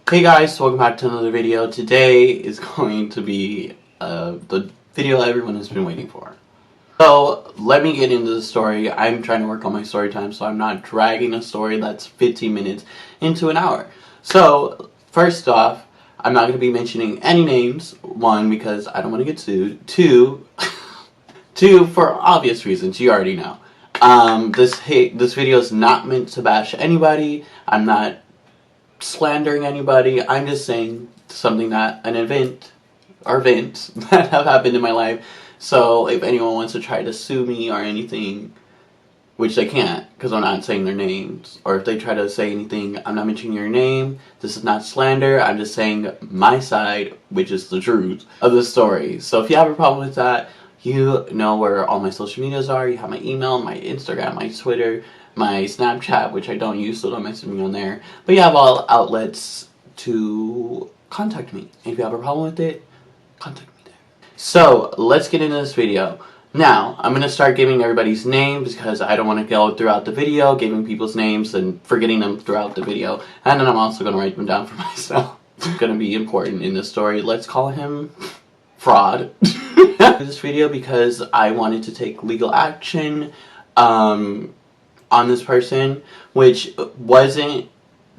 Hey guys, welcome back to another video. Today is going to be the video everyone has been waiting for. So, let me get into the story. I'm trying to work on my story time, so I'm not dragging a story that's 15 minutes into an hour. So, first off, I'm not going to be mentioning any names. One, because I don't want to get sued. Two, for obvious reasons, you already know. This video is not meant to bash anybody. I'm not slandering anybody. I'm just saying something that events that have happened in my life. So if anyone wants to try to sue me or anything, which they can't because I'm not saying their names, or if they try to say anything, I'm not mentioning your name. This is not slander. I'm just saying my side, which is the truth of the story. So if you have a problem with that, you know where all my social medias are. You have my email, my Instagram, my Twitter, my Snapchat, which I don't use, so don't message me on there. But you have all outlets to contact me. And if you have a problem with it, contact me there. So, let's get into this video. Now, I'm going to start giving everybody's names because I don't want to go throughout the video giving people's names and forgetting them throughout the video. And then I'm also going to write them down for myself. It's going to be important in this story. Let's call him Fraud. This video because I wanted to take legal action on this person, which wasn't.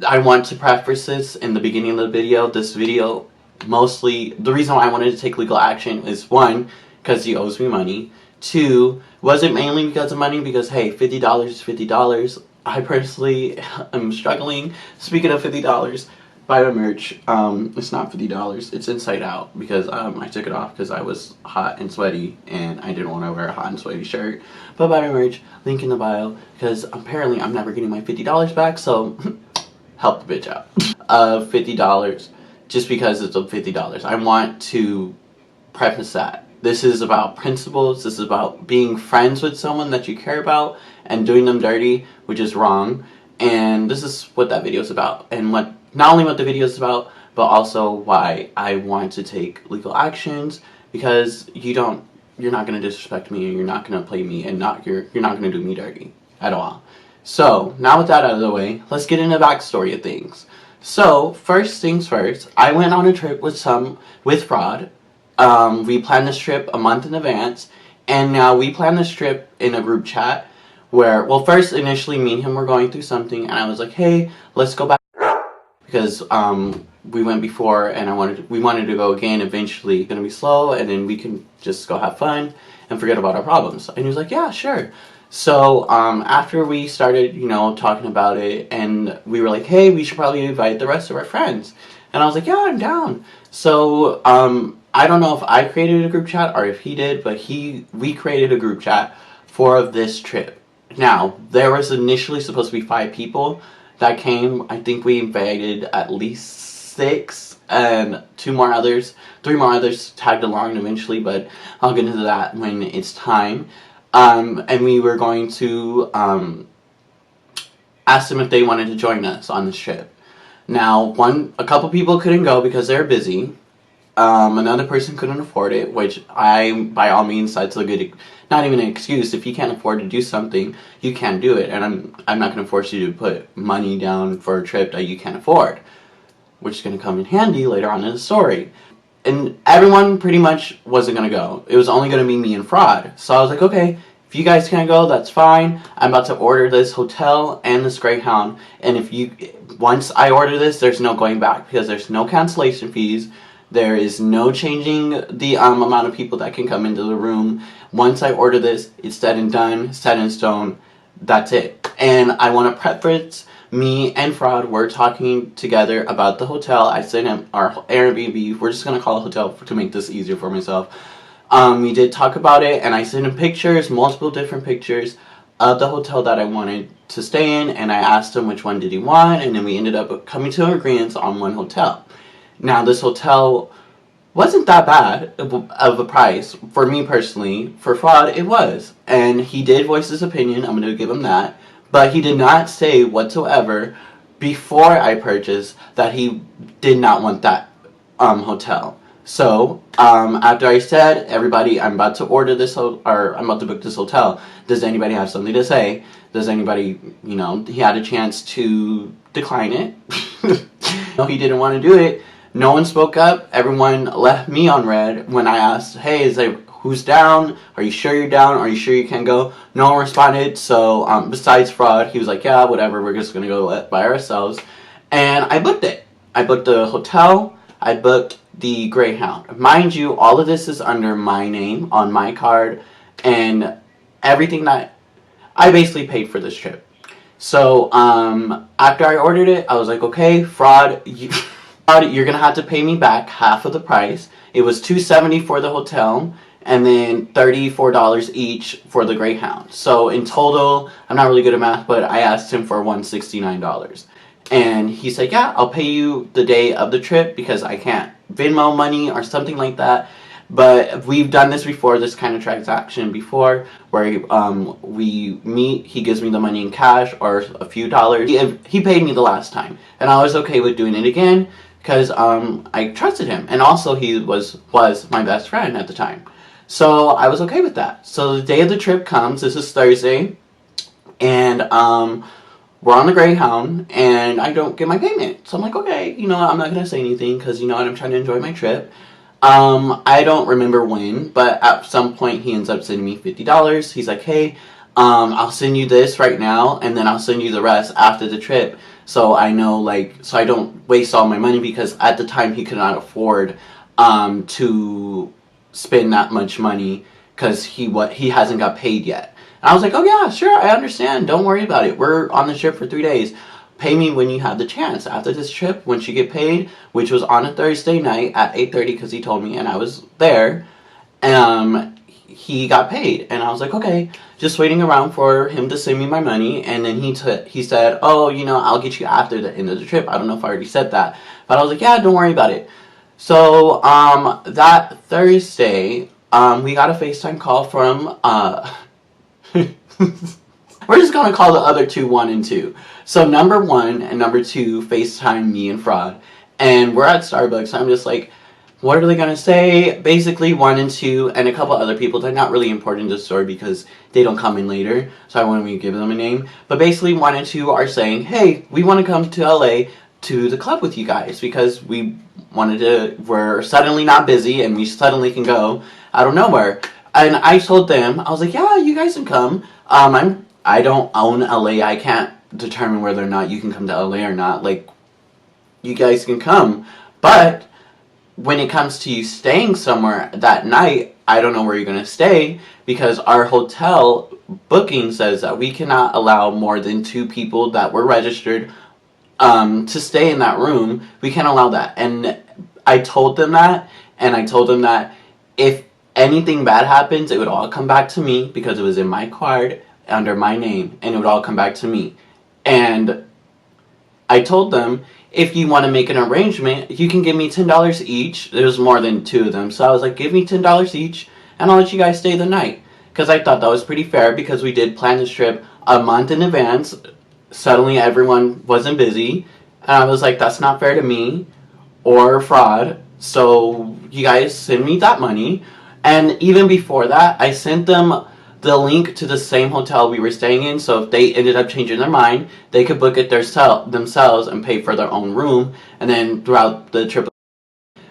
I want to preface this in the beginning of the video. This video, mostly, the reason why I wanted to take legal action is one, because he owes me money. Two, wasn't mainly because of money, because hey, $50 is $50. I personally am struggling. Speaking of $50, buy my merch. It's not $50. It's inside out because I took it off because I was hot and sweaty and I didn't want to wear a hot and sweaty shirt. But buy my merch. Link in the bio because apparently I'm never getting my $50 back. So help the bitch out. $50 just because it's $50. I want to preface that. This is about principles. This is about being friends with someone that you care about and doing them dirty, which is wrong. And this is what that video is about, and not only what the video is about, but also why I want to take legal actions, because you're not going to disrespect me, and you're not going to play me, and you're not going to do me dirty at all. So, now with that out of the way, let's get into the backstory of things. So, first things first, I went on a trip with Fraud. We planned this trip a month in advance, and now we planned this trip in a group chat where, well, first, initially, me and him were going through something, and I was like, hey, let's go back, because we went before, and we wanted to go again. Eventually, it's gonna be slow, and then we can just go have fun and forget about our problems. And he was like, yeah, sure. So after we started, talking about it, and we were like, hey, we should probably invite the rest of our friends. And I was like, yeah, I'm down. So I don't know if I created a group chat or if he did, but we created a group chat for this trip. Now, there was initially supposed to be 5 people that came. I think we invited at least 6, and 3 more others tagged along eventually, but I'll get into that when it's time. And we were going to ask them if they wanted to join us on this trip. Now, a couple people couldn't go because they're busy. Another person couldn't afford it, which by all means, that's a good, not even an excuse. If you can't afford to do something, you can't do it. And I'm not going to force you to put money down for a trip that you can't afford, which is going to come in handy later on in the story. And everyone pretty much wasn't going to go. It was only going to be me and Fraud. So I was like, okay, if you guys can't go, that's fine. I'm about to order this hotel and this Greyhound. And once I order this, there's no going back because there's no cancellation fees. There is no changing the amount of people that can come into the room. Once I order this, it's said and done, set in stone. That's it. And I want to preface, me and Fraud were talking together about the hotel. I sent him our Airbnb. We're just going to call it hotel to make this easier for myself. We did talk about it, and I sent him pictures, multiple different pictures of the hotel that I wanted to stay in, and I asked him which one did he want, and then we ended up coming to an agreement on one hotel. Now, this hotel wasn't that bad of a price. For me personally, for Fraud, it was. And he did voice his opinion. I'm going to give him that. But he did not say whatsoever before I purchased that he did not want that hotel. So, after I said, everybody, I'm about to order this, I'm about to book this hotel. Does anybody have something to say? Does anybody, he had a chance to decline it. No, he didn't want to do it. No one spoke up. Everyone left me on red when I asked, hey, who's down? Are you sure you're down? Are you sure you can go? No one responded. So besides Fraud, he was like, yeah, whatever. We're just going to go by ourselves. And I booked it. I booked the hotel. I booked the Greyhound. Mind you, all of this is under my name on my card. And everything that I basically paid for this trip. So after I ordered it, I was like, okay, Fraud, you're going to have to pay me back half of the price. It was $270 for the hotel and then $34 each for the Greyhound. So in total, I'm not really good at math, but I asked him for $169. And he said, yeah, I'll pay you the day of the trip because I can't Venmo money or something like that. But we've done this before, this kind of transaction before, where we meet, he gives me the money in cash or a few dollars. He paid me the last time, and I was okay with doing it again because I trusted him, and also he was my best friend at the time. So I was okay with that. So the day of the trip comes, this is Thursday, and we're on the Greyhound, and I don't get my payment. So I'm like, okay, you know what, I'm not going to say anything because, you know what, I'm trying to enjoy my trip. I don't remember when, but at some point he ends up sending me $50. He's like, hey, I'll send you this right now, and then I'll send you the rest after the trip. So I know, so I don't waste all my money, because at the time he could not afford, to spend that much money, because he hasn't got paid yet. And I was like, oh yeah, sure, I understand. Don't worry about it. We're on the trip for 3 days. Pay me when you have the chance. After this trip, once you get paid, which was on a Thursday night at 8:30, because he told me, and I was there, he got paid. And I was like, okay, just waiting around for him to send me my money. And then he said, oh, you know, I'll get you after the end of the trip. I don't know if I already said that, but I was like, yeah, don't worry about it. So that Thursday, we got a FaceTime call from we're just going to call the other two 1 and 2. So number 1 and number 2 FaceTime me and Fraud. And we're at Starbucks. I'm just like, what are they going to say? Basically 1 and 2 and a couple other people. They're not really important to the story because they don't come in later. So I won't even give them a name. But basically 1 and 2 are saying, hey, we want to come to LA to the club with you guys. Because we're suddenly not busy and we suddenly can go out of nowhere. And I told them, I was like, yeah, you guys can come. I don't own LA. I can't determine whether or not you can come to LA or not. Like, you guys can come. But when it comes to you staying somewhere that night, I don't know where you're going to stay, because our hotel booking says that we cannot allow more than 2 people that were registered to stay in that room. We can't allow that. And I told them that, and I told them that if anything bad happens, it would all come back to me, because it was in my card under my name, and it would all come back to me. And I told them, if you want to make an arrangement, you can give me $10 each. There's more than 2 of them, so I was like, give me $10 each, and I'll let you guys stay the night, because I thought that was pretty fair, because we did plan this trip a month in advance. Suddenly everyone wasn't busy, and I was like, that's not fair to me or Fraud, so you guys send me that money. And even before that, I sent them the link to the same hotel we were staying in, so if they ended up changing their mind, they could book it themselves and pay for their own room, and then throughout the trip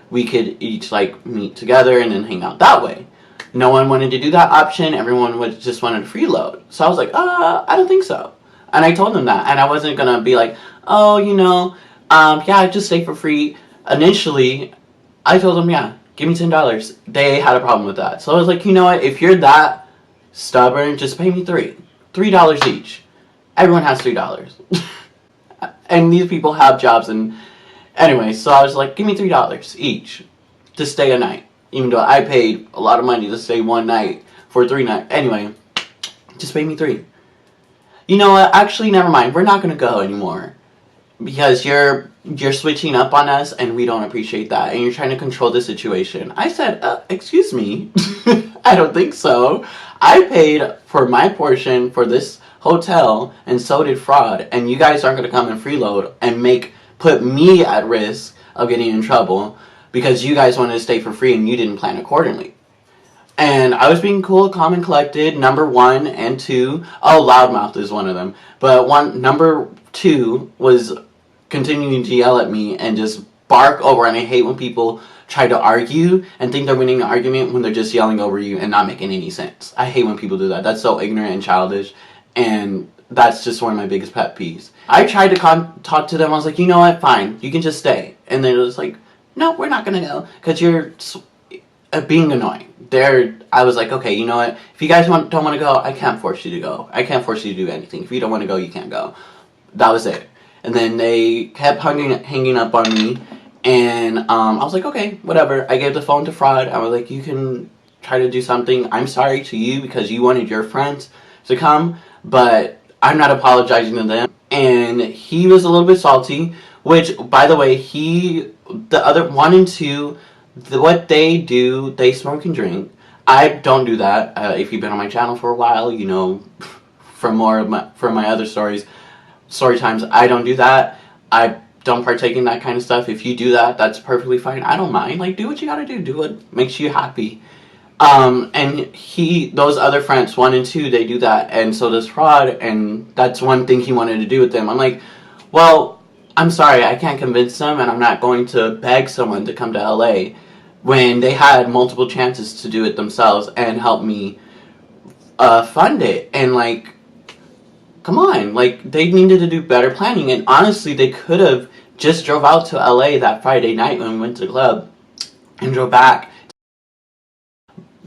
we could each meet together and then hang out that way. No one wanted to do that option. Everyone just wanted a freeload. So I was like, I don't think so. And I told them that, and I wasn't gonna be like, oh, you know, yeah, just stay for free. Initially, I told them, yeah, give me $10. They had a problem with that. So I was like, you know what, if you're that stubborn, just pay me $3 each. Everyone has $3. And these people have jobs, and anyway, so I was like, give me $3 each to stay a night, even though I paid a lot of money to stay one night for 3 nights. Anyway, just pay me $3. You know what, actually, never mind, we're not gonna go anymore, because you're switching up on us, and we don't appreciate that, and you're trying to control the situation. I said, excuse me, I don't think so. I paid for my portion for this hotel, and so did Fraud, and you guys aren't going to come and freeload and put me at risk of getting in trouble because you guys wanted to stay for free and you didn't plan accordingly. And I was being cool, calm, and collected. Number 1 and 2, loudmouth is one of them, but number 2 was continuing to yell at me and just bark over. And I hate when people try to argue and think they're winning an argument when they're just yelling over you and not making any sense. I hate when people do that. That's so ignorant and childish, and that's just one of my biggest pet peeves. I tried to talk to them. I was like, you know what, fine, you can just stay. And they're just like, no, we're not gonna go because you're being annoying. I was like, okay, you know what, if you guys don't want to go, I can't force you to go. I can't force you to do anything. If you don't want to go, you can't go. That was it. And then they kept hanging up on me. And I was like, okay, whatever. I gave the phone to Fraud. I was like, you can try to do something. I'm sorry to you because you wanted your friends to come, but I'm not apologizing to them. And he was a little bit salty, which, by the way, the other 1 and 2, what they do, they smoke and drink. I don't do that. If you've been on my channel for a while, you know, from my other story times, I don't do that. I don't partake in that kind of stuff. If you do that, that's perfectly fine. I don't mind. Like, do what you gotta do. Do what makes you happy. And those other friends, 1 and 2, they do that, and so does Fraud, and that's one thing he wanted to do with them. I'm like, well, I'm sorry, I can't convince them, and I'm not going to beg someone to come to LA when they had multiple chances to do it themselves and help me fund it. And like, come on, like, they needed to do better planning. And honestly, they could have just drove out to LA that Friday night when we went to the club and drove back,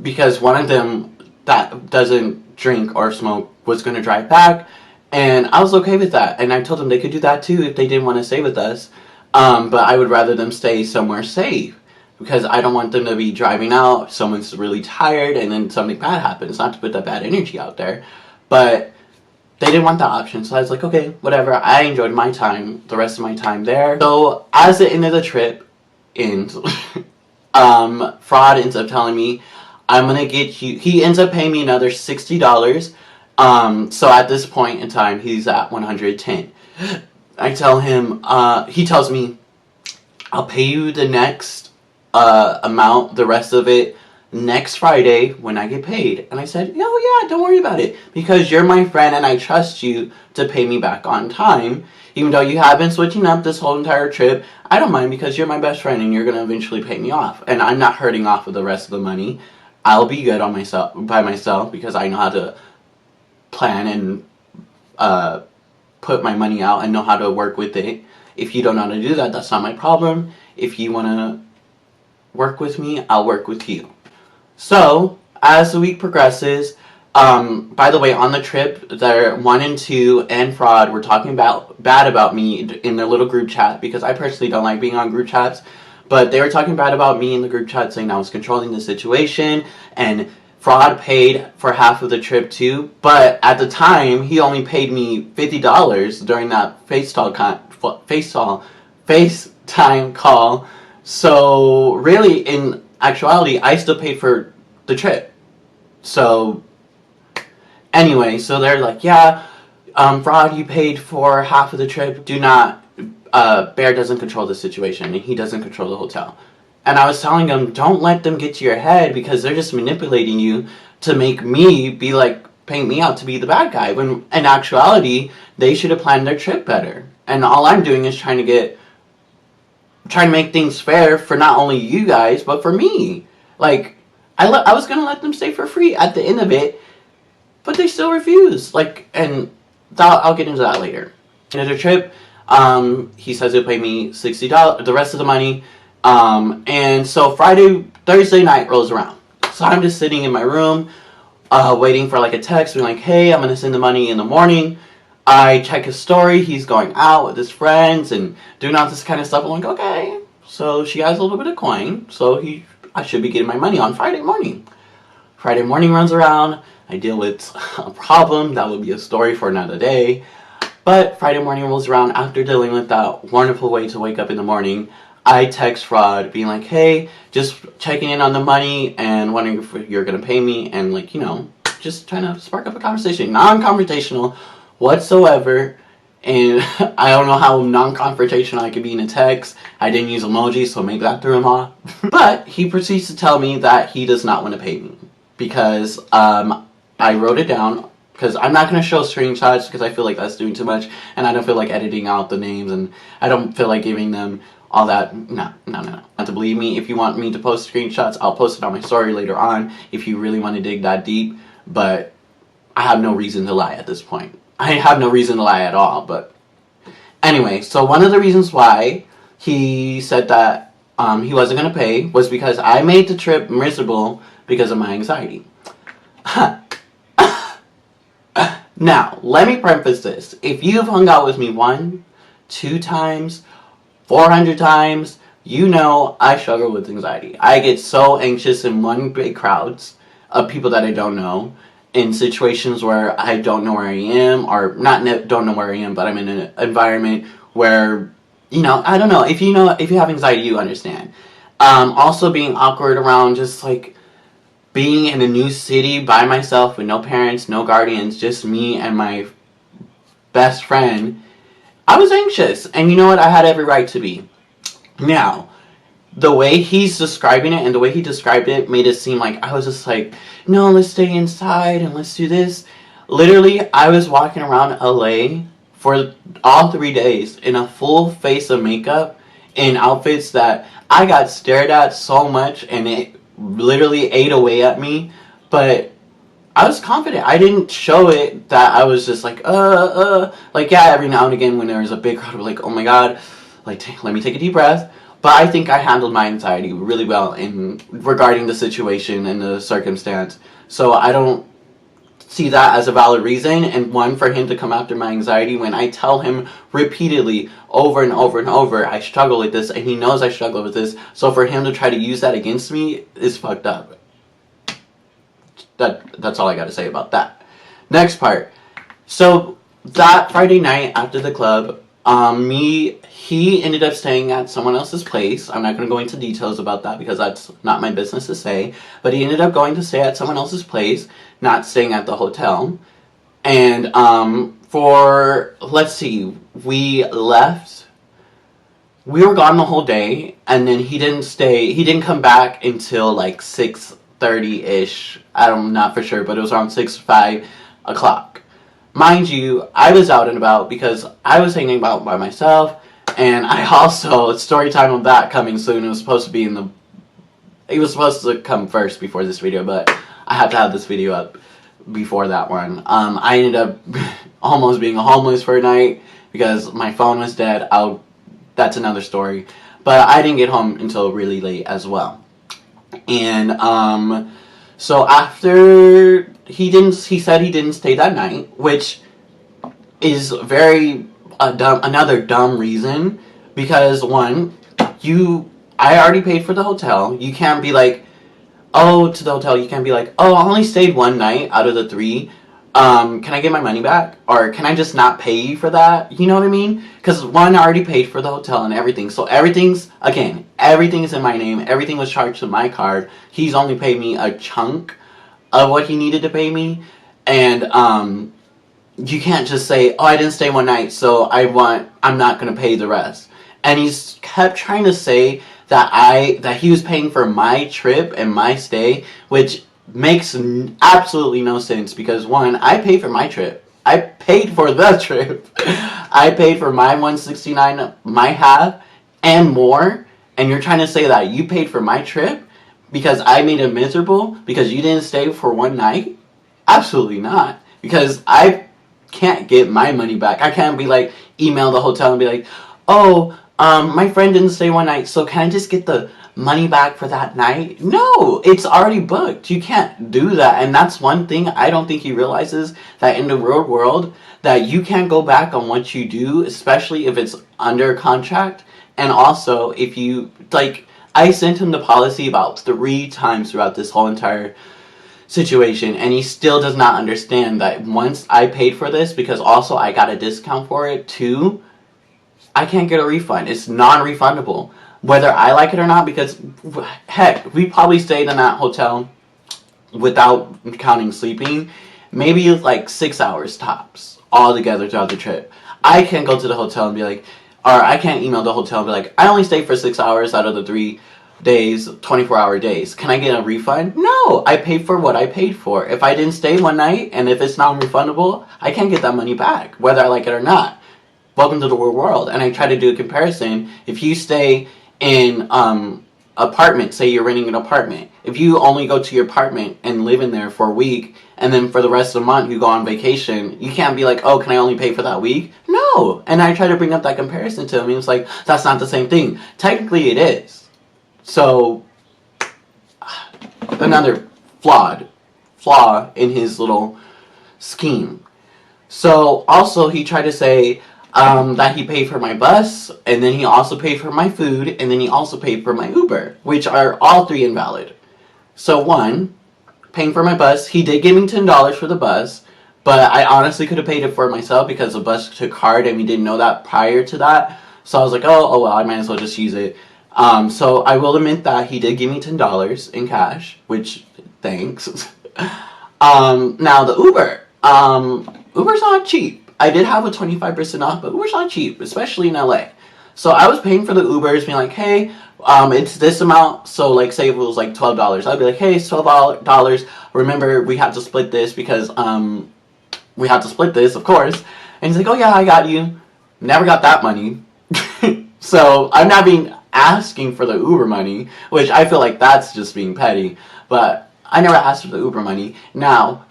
because one of them that doesn't drink or smoke was going to drive back, and I was okay with that. And I told them they could do that too if they didn't want to stay with us, but I would rather them stay somewhere safe, because I don't want them to be driving out, someone's really tired, and then something bad happens. Not to put that bad energy out there, but they didn't want that option. So I was like, okay, whatever. I enjoyed my time, the rest of my time there. So as the end of the trip ends, Fraud ends up telling me, I'm gonna get you, he ends up paying me another $60. So at this point in time, he's at 110. I tell him, he tells me, I'll pay you the next amount, the rest of it, next Friday when I get paid. And I said, oh yeah, don't worry about it, because you're my friend and I trust you to pay me back on time. Even though you have been switching up this whole entire trip, I don't mind, because you're my best friend and you're gonna eventually pay me off. And I'm not hurting off of the rest of the money. I'll be good on by myself, because I know how to plan and put my money out and know how to work with it. If you don't know how to do that, that's not my problem. If you want to work with me, I'll work with you. So as the week progresses, by the way, on the trip, there 1 and 2 and Fraud were talking bad about me in their little group chat, because I personally don't like being on group chats. But they were talking bad about me in the group chat, saying I was controlling the situation, and Fraud paid for half of the trip too. But at the time, he only paid me $50 during that FaceTime call. So really, in actuality, I still paid for the trip. So anyway, so they're like, yeah, Fraud, you paid for half of the trip. Do not. Bear doesn't control the situation, and he doesn't control the hotel. And I was telling him, don't let them get to your head, because they're just manipulating you to make me be like, paint me out to be the bad guy, when in actuality, they should have planned their trip better. And all I'm doing is trying to make things fair for not only you guys, but for me. Like, I was gonna let them stay for free at the end of it, but they still refused. Like, and I'll get into that later. End of the trip, he says he'll pay me $60, the rest of the money. And so Thursday night rolls around. So I'm just sitting in my room, waiting for like a text, being like, hey, I'm going to send the money in the morning. I check his story. He's going out with his friends and doing all this kind of stuff. I'm like, okay. So she has a little bit of coin. So I should be getting my money on Friday morning. Friday morning runs around. I deal with a problem. That would be a story for another day. But Friday morning rolls around. After dealing with that wonderful way to wake up in the morning, I text Fraud being like, hey, just checking in on the money and wondering if you're going to pay me, and like, you know, just trying to spark up a conversation. Non-confrontational whatsoever. And I don't know how non-confrontational I could be in a text. I didn't use emojis, so maybe that threw him off. But he proceeds to tell me that he does not want to pay me because I wrote it down because I'm not going to show screenshots because I feel like that's doing too much, and I don't feel like editing out the names, and I don't feel like giving them all that. No. Not to believe me. If you want me to post screenshots, I'll post it on my story later on if you really want to dig that deep, but I have no reason to lie at this point. I have no reason to lie at all, but anyway, so one of the reasons why he said that he wasn't going to pay was because I made the trip miserable because of my anxiety. Now, let me preface this. If you've hung out with me 1, 2 times, 400 times, you know I struggle with anxiety. I get so anxious in one big crowds of people that I don't know, in situations where I don't know where I am, or don't know where I am, but I'm in an environment where, you know, I don't know. If you have anxiety, you understand. Also being awkward around just like being in a new city by myself with no parents, no guardians, just me and my best friend, I was anxious. And you know what? I had every right to be. Now, the way he's describing it and the way he described it made it seem like I was just like, no, let's stay inside and let's do this. Literally, I was walking around LA for all 3 days in a full face of makeup in outfits that I got stared at so much, and it literally ate away at me. But I was confident. I didn't show it that I was just like, like, yeah, every now and again when there was a big crowd, I'm like, oh my god, like, let me take a deep breath. But I think I handled my anxiety really well in regarding the situation and the circumstance. So I don't see that as a valid reason, and one, for him to come after my anxiety when I tell him repeatedly over and over and over I struggle with this, and he knows I struggle with this. So for him to try to use that against me is fucked up. That's all I got to say about that. Next part. So that Friday night after the club, he ended up staying at someone else's place. I'm not going to go into details about that because that's not my business to say. But he ended up going to stay at someone else's place, not staying at the hotel. And let's see, we left. We were gone the whole day, and then he didn't come back until like 6:30-ish. I'm not for sure, but it was around 5 o'clock. Mind you, I was out and about because I was hanging about by myself, and I also, story time of that coming soon. It was supposed to come first before this video, but I had to have this video up before that one. I ended up almost being homeless for a night because my phone was dead. That's another story. But I didn't get home until really late as well. And so after he said he didn't stay that night, which is another dumb reason, because one, I already paid for the hotel. You can't be like, oh, to the hotel, you can't be like, oh, I only stayed one night out of the 3. Can I get my money back? Or can I just not pay you for that? You know what I mean? Because one, I already paid for the hotel and everything. So everything is in my name. Everything was charged to my card. He's only paid me a chunk of what he needed to pay me. And you can't just say, oh, I didn't stay one night, so I'm not going to pay the rest. And he's kept trying to say that he was paying for my trip and my stay, which makes absolutely no sense, because one, I paid for my trip. I paid for the trip. I paid for my $169, my half, and more. And you're trying to say that you paid for my trip because I made it miserable because you didn't stay for one night? Absolutely not. Because I can't get my money back. I can't be like, email the hotel and be like, oh, my friend didn't stay one night, so can I just get the money back for that night? No, it's already booked. You can't do that. And that's one thing I don't think he realizes, that in the real world, that you can't go back on what you do, especially if it's under contract. And also, if you, like, I sent him the policy about 3 times throughout this whole entire situation, and he still does not understand that once I paid for this, because also I got a discount for it too, I can't get a refund. It's non-refundable, whether I like it or not, because heck, we probably stayed in that hotel without counting sleeping, maybe like 6 hours tops all together throughout the trip. I can't go to the hotel and be like, or I can't email the hotel and be like, I only stayed for 6 hours out of the 3. days, 24-hour days. Can I get a refund? No, I paid for what I paid for. If I didn't stay one night and if it's non-refundable, I can't get that money back, whether I like it or not. Welcome to the real world. And I try to do a comparison. If you stay in apartment, say you're renting an apartment, if you only go to your apartment and live in there for a week, and then for the rest of the month you go on vacation, you can't be like, oh, can I only pay for that week? No. And I try to bring up that comparison to him. He was like, that's not the same thing. Technically it is. So another flaw in his little scheme. So also he tried to say that he paid for my bus, and then he also paid for my food, and then he also paid for my Uber, which are all three invalid. So one, paying for my bus, he did give me $10 for the bus, but I honestly could have paid it for myself because the bus took card and we didn't know that prior to that. So I was like, oh well, I might as well just use it. So I will admit that he did give me $10 in cash, which, thanks. Now the Uber. Uber's not cheap. I did have a 25% off, but Uber's not cheap, especially in LA. So I was paying for the Ubers, being like, hey, it's this amount. So like, say if it was like $12, I'd be like, hey, it's $12. Remember, we had to split this because we had to split this, of course. And he's like, oh yeah, I got you. Never got that money. So I'm not being asking for the Uber money, which I feel like that's just being petty. But I never asked for the Uber money. Now,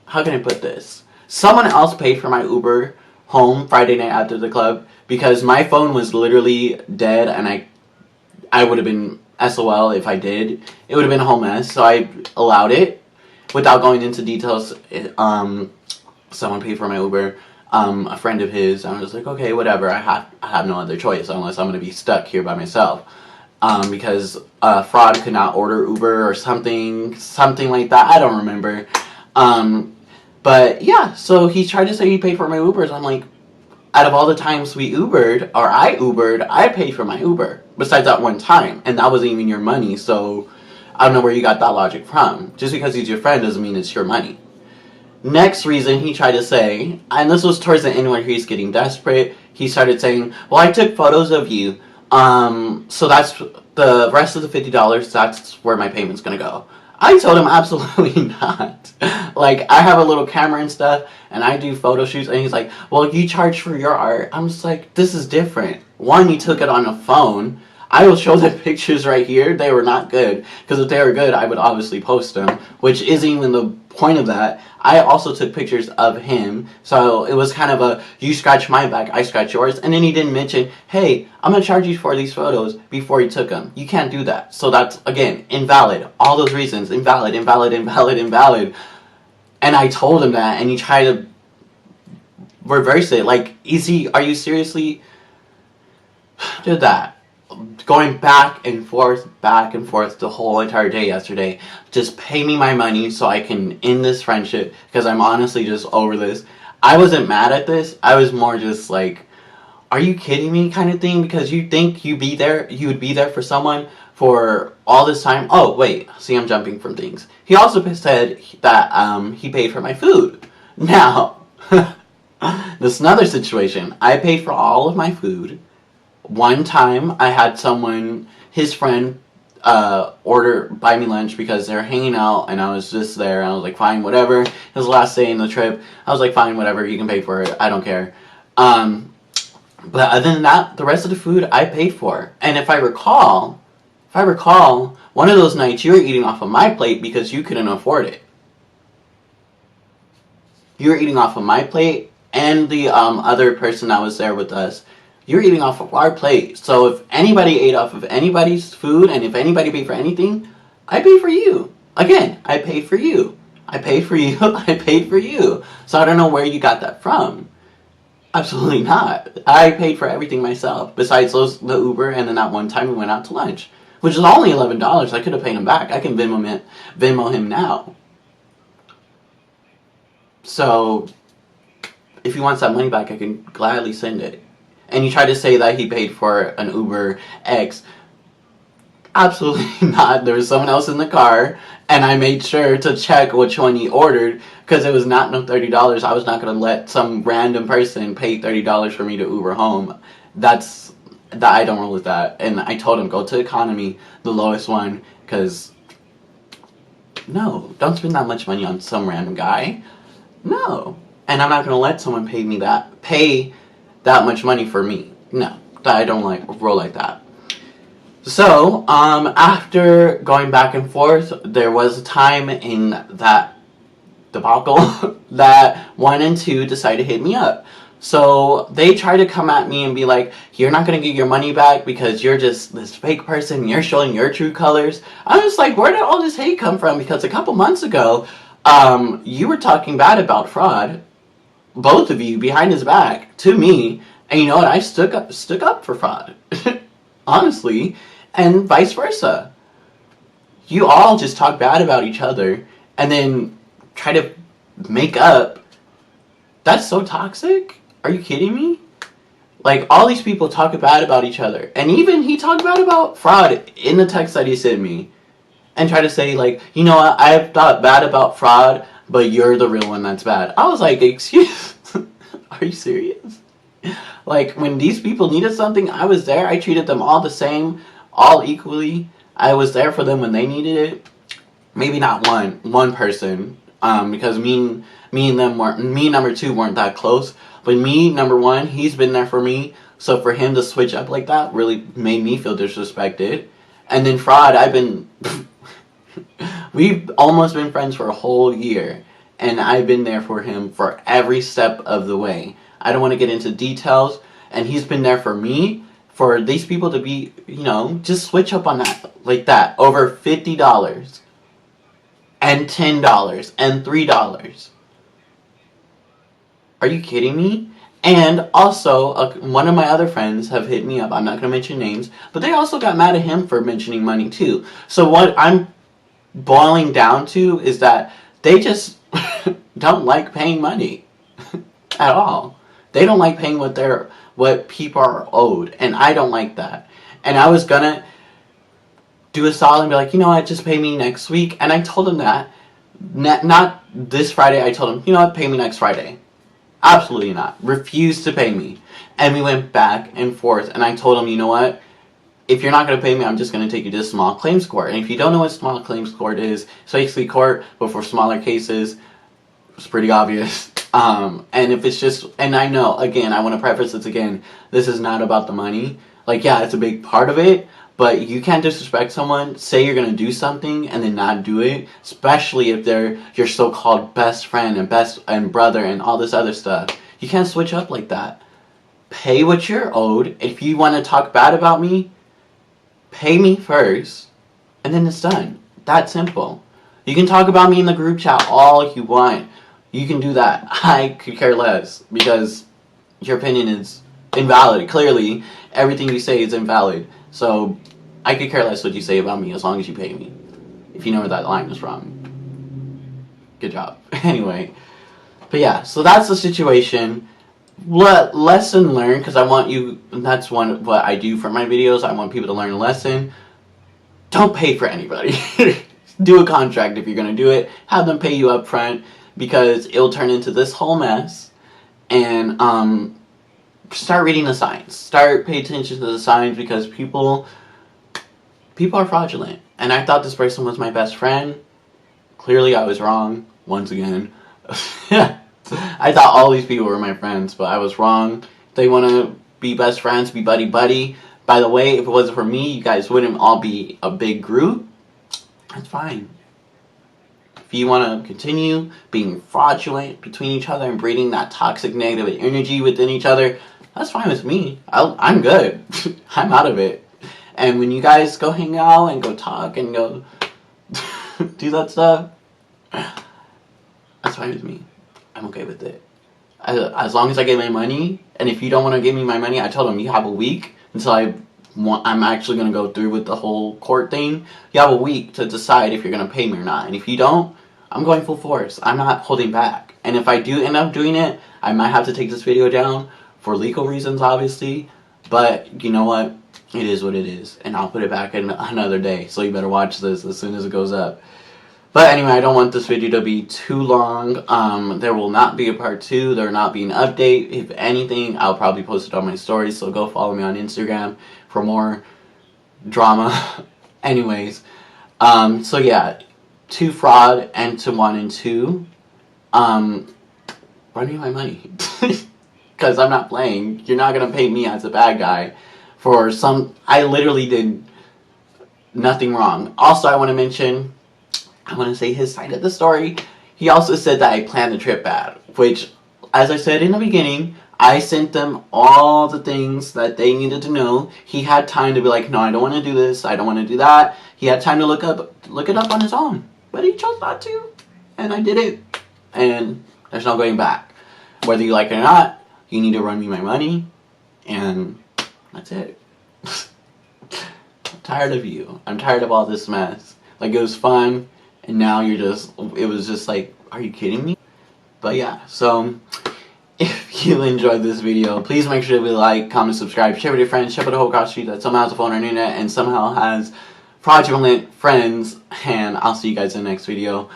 how can I put this? Someone else paid for my Uber home Friday night after the club because my phone was literally dead and I would have been SOL if I did. It would have been a whole mess, so I allowed it. Without going into details, someone paid for my Uber, a friend of his, and I was like, okay, whatever, I have no other choice unless I'm going to be stuck here by myself. Because fraud could not order Uber or something like that, I don't remember. But yeah, so he tried to say he paid for my Ubers. I'm like, out of all the times we Ubered, or I Ubered, I paid for my Uber. Besides that one time. And that wasn't even your money, so I don't know where you got that logic from. Just because he's your friend doesn't mean it's your money. Next reason he tried to say, and this was towards the end where he's getting desperate, he started saying, well, I took photos of you, so that's the rest of the $50, that's where my payment's gonna go. I told him absolutely not. Like, I have a little camera and stuff, and I do photo shoots, and he's like, well, you charge for your art. I'm just like, this is different. One, you took it on a phone. I will show the pictures right here. They were not good, because if they were good, I would obviously post them, which isn't even the point of that. I also took pictures of him, so it was kind of a, you scratch my back, I scratch yours, and then he didn't mention, hey, I'm going to charge you for these photos before he took them. You can't do that. So that's, again, invalid. All those reasons, invalid. And I told him that, and he tried to reverse it. Like, are you seriously did that? Going back and forth the whole entire day yesterday. Just pay me my money so I can end this friendship, because I'm honestly just over this. I wasn't mad at this. I was more just like, are you kidding me kind of thing? Because you think you would be there for someone for all this time. Oh, wait. See, I'm jumping from things. He also said that he paid for my food. Now, this is another situation. I paid for all of my food. One time, I had someone, his friend, buy me lunch because they're hanging out, and I was just there, and I was like, fine, whatever. It was the last day in the trip. I was like, fine, whatever, you can pay for it. I don't care. But other than that, the rest of the food I paid for. And if I recall, one of those nights you were eating off of my plate because you couldn't afford it. You were eating off of my plate and the other person that was there with us. You're eating off of our plate. So if anybody ate off of anybody's food, and if anybody paid for anything, I paid for you. Again, I paid for you. I paid for you. I paid for you. So I don't know where you got that from. Absolutely not. I paid for everything myself. Besides the Uber, and then that one time we went out to lunch, which is only $11. I could have paid him back. I can Venmo him now. So if he wants that money back, I can gladly send it. And you try to say that he paid for an Uber X. Absolutely not. There was someone else in the car, and I made sure to check which one he ordered, because it was not no $30. I was not going to let some random person pay $30 for me to Uber home. That's that I don't roll with that. And I told him, go to economy, the lowest one, because no, don't spend that much money on some random guy. No. And I'm not going to let someone pay that much money for me. No, I don't like roll like that. So, after going back and forth, there was a time in that debacle that 1 and 2 decided to hit me up. So they try to come at me and be like, you're not going to get your money back because you're just this fake person, you're showing your true colors. I was like, where did all this hate come from? Because a couple months ago, you were talking bad about Fraud, both of you, behind his back, to me. And you know what? I stuck up for Fraud. Honestly. And vice versa. You all just talk bad about each other and then try to make up. That's so toxic. Are you kidding me? Like, all these people talk bad about each other. And even he talked bad about Fraud in the text that he sent me. And try to say, like, you know what, I've thought bad about Fraud, but you're the real one that's bad. I was like, excuse, are you serious? Like, when these people needed something, I was there. I treated them all the same, all equally. I was there for them when they needed it. Maybe not one person, because me and them weren't, me number 2 weren't that close. But me, number 1, he's been there for me. So for him to switch up like that really made me feel disrespected. And then Fraud, we've almost been friends for a whole year. And I've been there for him for every step of the way. I don't want to get into details. And he's been there for me. For these people to be, you know, just switch up on that, like that. Over $50. And $10. And $3. Are you kidding me? And also, one of my other friends have hit me up. I'm not going to mention names. But they also got mad at him for mentioning money too. So what I'm boiling down to is that they just don't like paying money. At all. They don't like paying what people are owed. And I don't like that. And I was going to do a solid and be like, you know what, just pay me next week. And I told him that. Not this Friday. I told him, you know what, pay me next Friday. Absolutely not. Refused to pay me. And we went back and forth. And I told him, you know what? If you're not going to pay me, I'm just going to take you to small claims court. And if you don't know what small claims court is, it's basically court, but for smaller cases. It's pretty obvious. And if it's just, and I know, again, I want to preface this again, this is not about the money. Like, yeah, it's a big part of it. But you can't disrespect someone, say you're going to do something, and then not do it. Especially if they're your so-called best friend and brother and all this other stuff. You can't switch up like that. Pay what you're owed. If you want to talk bad about me, pay me first. And then it's done. That simple. You can talk about me in the group chat all you want. You can do that. I could care less. Because your opinion is invalid. Clearly, everything you say is invalid. So, I could care less what you say about me as long as you pay me. If you know where that line is from. Good job. Anyway. But yeah, so that's the situation. Lesson learned, because I want you, that's what I do for my videos. I want people to learn a lesson. Don't pay for anybody. Do a contract if you're going to do it. Have them pay you up front, because it'll turn into this whole mess. And, start reading the signs. Start paying attention to the signs, because people are fraudulent. And I thought this person was my best friend. Clearly I was wrong. Once again. I thought all these people were my friends, but I was wrong. They want to be best friends, be buddy-buddy. By the way, if it wasn't for me, you guys wouldn't all be a big group. That's fine. If you want to continue being fraudulent between each other and breeding that toxic negative energy within each other, that's fine with me. I'm good. I'm out of it. And when you guys go hang out and go talk and go do that stuff, that's fine with me. I'm okay with it. As long as I get my money, and if you don't want to give me my money, I told them you have a week until I'm actually going to go through with the whole court thing. You have a week to decide if you're going to pay me or not. And if you don't, I'm going full force. I'm not holding back. And if I do end up doing it, I might have to take this video down for legal reasons, obviously. But you know what? It is what it is. And I'll put it back in another day. So you better watch this as soon as it goes up. But anyway, I don't want this video to be too long. There will not be a part 2. There will not be an update. If anything, I'll probably post it on my stories. So go follow me on Instagram for more drama. Anyways, so yeah, to fraud and to 1 and 2, run me my money. Because I'm not playing. You're not going to paint me as a bad guy for some... I literally did nothing wrong. Also, I want to say his side of the story. He also said that I planned the trip bad, which, as I said in the beginning, I sent them all the things that they needed to know. He had time to be like, no, I don't want to do this, I don't want to do that. He had time to look it up on his own, but he chose not to, and I did it, and there's no going back. Whether you like it or not, you need to run me my money, and that's it. I'm tired of you. I'm tired of all this mess. Like, it was fun, and now it was just like, are you kidding me? But yeah, so if you enjoyed this video, please make sure to like, comment, subscribe, share with your friends, share with the whole cross street that somehow has a phone on the internet and somehow has fraudulent friends, and I'll see you guys in the next video.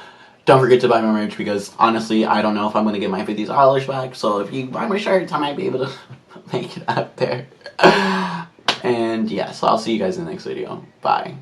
Don't forget to buy my merch, because honestly, I don't know if I'm going to get my $50 back, so if you buy my shirts, I might be able to make it out there. And yeah, so I'll see you guys in the next video. Bye.